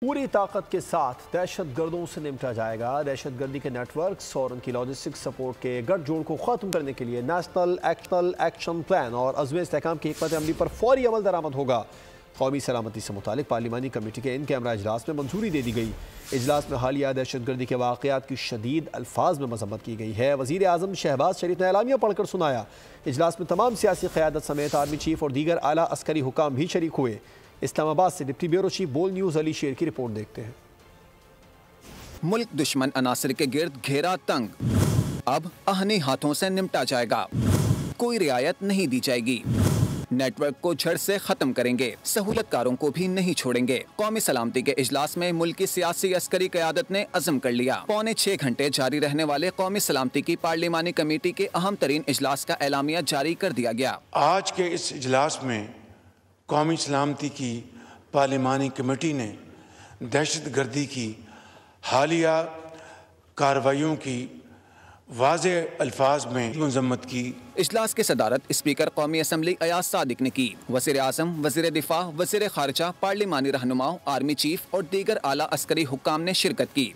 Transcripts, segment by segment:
पूरी ताकत के साथ दहशत गर्दों से निपटा जाएगा। दहशत गर्दी के नेटवर्क्स और उनकी लॉजिस्टिक सपोर्ट के गठजोड़ को ख़त्म करने के लिए नेशनल एक्शन प्लान और अज़्म इस्तेहकाम की हिकमत अमली पर फौरी अमल दरामद होगा। कौमी सलामती से मुतालिक पार्लिमानी कमेटी के इन कैमरा इजलास में मंजूरी दे दी गई। इजलास में हालिया दहशत गर्दी के वाक़यात की शदीद अल्फाज में मज़म्मत की गई है। वज़ीर आज़म शहबाज शरीफ ने एलामिया पढ़कर सुनाया। इजलास में तमाम सियासी क़यादत समेत आर्मी चीफ और दीगर आला अस्करी हुकाम भी शरीक हुए। इस्लामाबाद से डिप्टी ब्यूरो चीफ बोल न्यूज़ अली शेर की रिपोर्ट देखते हैं। मुल्क दुश्मन अनासर के गिर्द घेरा तंग, अब आहने हाथों से निपटा जाएगा। कोई रियायत नहीं दी जाएगी। नेटवर्क को जड़ से खत्म करेंगे। सहूलतकारों को भी नहीं छोड़ेंगे। कौमी सलामती के इजलास में मुल्क की सियासी अस्करी क़यादत ने अज़म कर लिया। पौने 6 घंटे जारी रहने वाले कौमी सलामती की पार्लिमानी कमेटी के अहम तरीन इजलास का एलामिया जारी कर दिया गया। आज के इस इजलास में कौमी सलामती की पार्लिमानी कमेटी ने दहशत गर्दी की हालिया कार्रवाइयों की वाज़े अल्फाज में मज़म्मत की। इजलास की सदारत स्पीकर कौमी असम्बली अयाज सादिक ने की। वज़ीर आज़म, वज़ीर दिफा, वज़ीर खारजा, पार्लिमानी रहनुमाओं, आर्मी चीफ और दीगर आला अस्करी हुक्काम ने शिरकत की।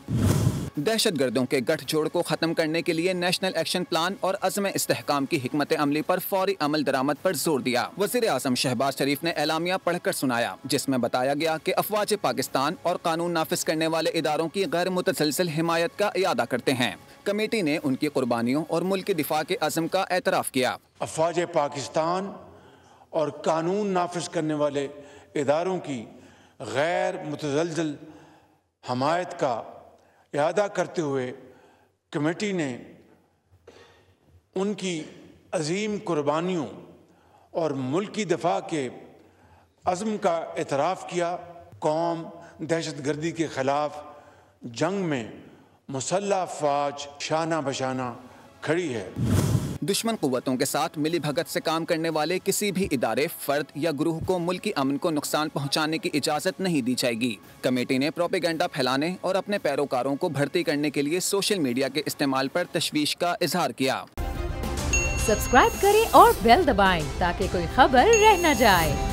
दहशत गर्दों के गठजोड़ को ख़त्म करने के लिए नेशनल एक्शन प्लान और अज़्म इस्तेहकाम की हिकमत अमली पर फौरी अमल दरामद पर जोर दिया। वज़ीर आज़म शहबाज शरीफ ने एलामिया पढ़कर सुनाया, जिसमें बताया गया कि अफवाज पाकिस्तान और कानून नाफिज करने वाले इदारों की गैर मुतसलसल हिमायत का इयादा करते हैं। कमेटी ने उनकी कुर्बानियों और मुल्क के दिफा के अज़्म का एतराफ़ किया। अफवाज पाकिस्तान और कानून नाफिज करने वाले इदारों की गैर मुतसलसल हिमायत का इयादा करते हुए कमेटी ने उनकी अजीम कुर्बानियों और मुल्क की दफा के अज़्म का एतराफ़ किया। कौम दहशत गर्दी के ख़िलाफ़ जंग में मुसल्लह फ़ौज शाना बशाना खड़ी है। दुश्मन कुव्वतों के साथ मिली भगत से काम करने वाले किसी भी इदारे, फर्द या ग्रुह को मुल्की अमन को नुकसान पहुंचाने की इजाज़त नहीं दी जाएगी। कमेटी ने प्रोपेगेंडा फैलाने और अपने पैरोकारों को भर्ती करने के लिए सोशल मीडिया के इस्तेमाल पर तशवीश का इजहार किया। सब्सक्राइब करें और बेल दबाएं ताकि कोई खबर रह न जाए।